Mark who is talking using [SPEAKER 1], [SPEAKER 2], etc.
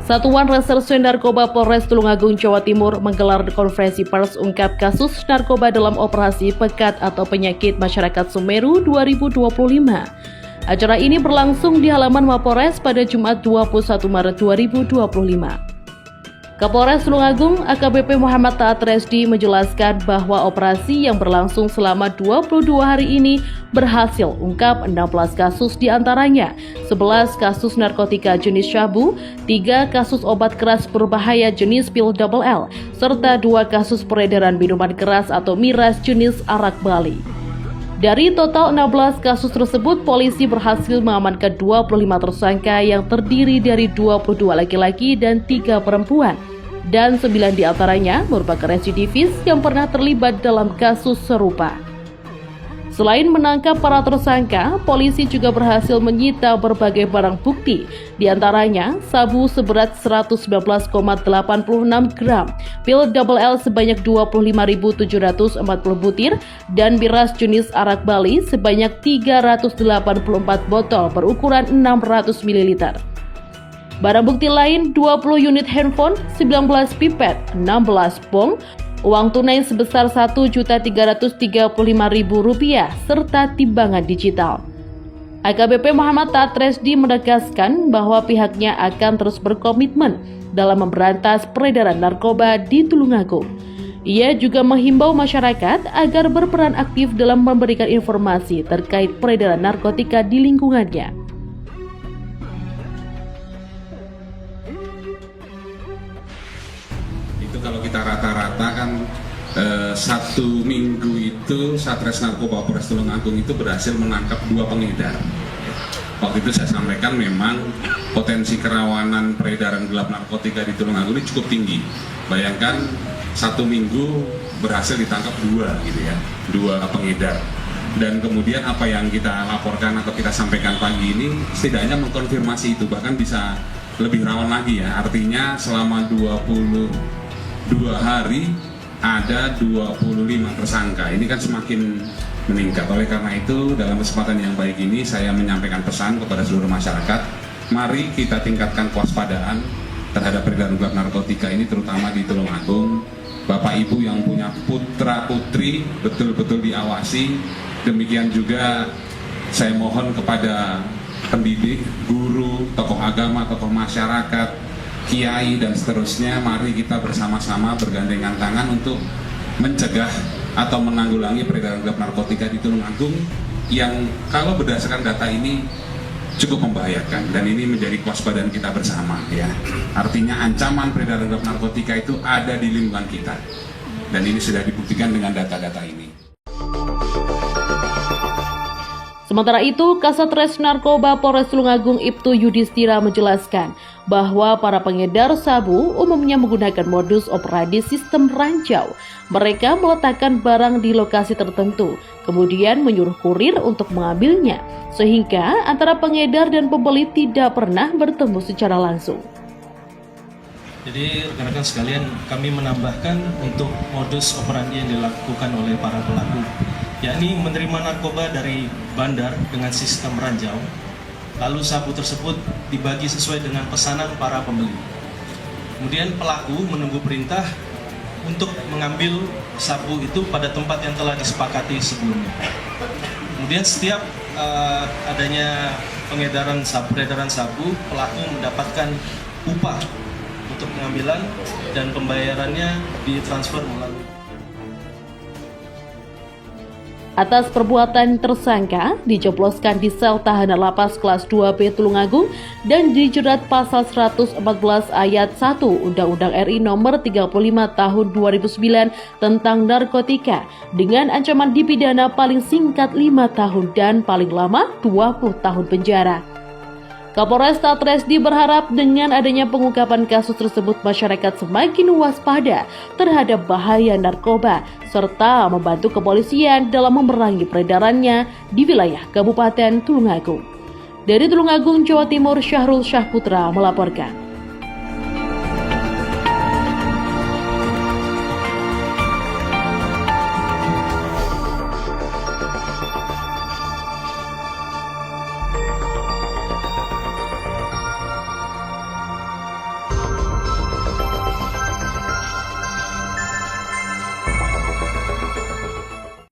[SPEAKER 1] Satuan Reserse Narkoba Polres Tulungagung, Jawa Timur menggelar konferensi pers ungkap kasus narkoba dalam operasi Pekat atau Penyakit Masyarakat Semeru 2025. Acara ini berlangsung di halaman Mapolres pada Jumat 21 Maret 2025. Kapolres Tulungagung AKBP Muhammad Taat Resdi menjelaskan bahwa operasi yang berlangsung selama 22 hari ini berhasil ungkap 16 kasus diantaranya 11 kasus narkotika jenis syabu, 3 kasus obat keras berbahaya jenis pil double L, serta 2 kasus peredaran minuman keras atau miras jenis arak Bali. Dari total 16 kasus tersebut, polisi berhasil mengamankan 25 tersangka yang terdiri dari 22 laki-laki dan 3 perempuan, dan 9 diantaranya merupakan residivis yang pernah terlibat dalam kasus serupa. Selain menangkap para tersangka, polisi juga berhasil menyita berbagai barang bukti, diantaranya sabu seberat 119,86 gram, pil double L sebanyak 25.740 butir, dan miras jenis arak Bali sebanyak 384 botol berukuran 600 ml. Barang bukti lain 20 unit handphone, 19 pipet, 16 bong, uang tunai sebesar Rp1.335.000, serta timbangan digital. AKBP Muhammad Taat Resdi menegaskan bahwa pihaknya akan terus berkomitmen dalam memberantas peredaran narkoba di Tulungagung. Ia juga menghimbau masyarakat agar berperan aktif dalam memberikan informasi terkait peredaran narkotika di lingkungannya.
[SPEAKER 2] Kalau kita rata-rata kan satu minggu itu Satres Narkoba Polres Tulungagung itu berhasil menangkap 2 pengedar. Waktu itu saya sampaikan memang potensi kerawanan peredaran gelap narkotika di Tulungagung ini cukup tinggi. Bayangkan satu minggu berhasil ditangkap 2 gitu ya, 2 pengedar. Dan kemudian apa yang kita laporkan atau kita sampaikan pagi ini setidaknya mengkonfirmasi itu, bahkan bisa lebih rawan lagi ya. Artinya selama 22 hari ada 25 tersangka. Ini kan semakin meningkat. Oleh karena itu, dalam kesempatan yang baik ini saya menyampaikan pesan kepada seluruh masyarakat, mari kita tingkatkan kewaspadaan terhadap peredaran gelap narkotika ini, terutama di Tulungagung. Bapak Ibu yang punya putra putri betul-betul diawasi. Demikian juga saya mohon kepada pendidik, guru, tokoh agama, tokoh masyarakat, kiai dan seterusnya, mari kita bersama-sama bergandengan tangan untuk mencegah atau menanggulangi peredaran gelap narkotika di Tulungagung yang kalau berdasarkan data ini cukup membahayakan, dan ini menjadi kewaspadaan kita bersama ya. Artinya ancaman peredaran gelap narkotika itu ada di lingkungan kita, dan ini sudah dibuktikan dengan data-data ini.
[SPEAKER 1] Sementara itu, Kasat Res Narkoba Polres Tulungagung Ibtu Yudhistira menjelaskan bahwa para pengedar sabu umumnya menggunakan modus operandi sistem ranjau. Mereka meletakkan barang di lokasi tertentu, kemudian menyuruh kurir untuk mengambilnya, sehingga antara pengedar dan pembeli tidak pernah bertemu secara langsung.
[SPEAKER 3] Jadi rekan-rekan sekalian, kami menambahkan untuk modus operandi yang dilakukan oleh para pelaku, yakni menerima narkoba dari bandar dengan sistem ranjau, lalu sabu tersebut dibagi sesuai dengan pesanan para pembeli. Kemudian pelaku menunggu perintah untuk mengambil sabu itu pada tempat yang telah disepakati sebelumnya. Kemudian setiap adanya peredaran sabu, pelaku mendapatkan upah untuk pengambilan dan pembayarannya ditransfer melalui.
[SPEAKER 1] Atas perbuatan tersangka dijebloskan di sel tahanan lapas kelas 2B Tulungagung dan dijerat pasal 114 ayat 1 Undang-Undang RI nomor 35 tahun 2009 tentang narkotika dengan ancaman dipidana paling singkat 5 tahun dan paling lama 20 tahun penjara. Kapolres Taat Resdi berharap dengan adanya pengungkapan kasus tersebut masyarakat semakin waspada terhadap bahaya narkoba serta membantu kepolisian dalam memerangi peredarannya di wilayah Kabupaten Tulungagung. Dari Tulungagung, Jawa Timur, Syahrul Syahputra melaporkan.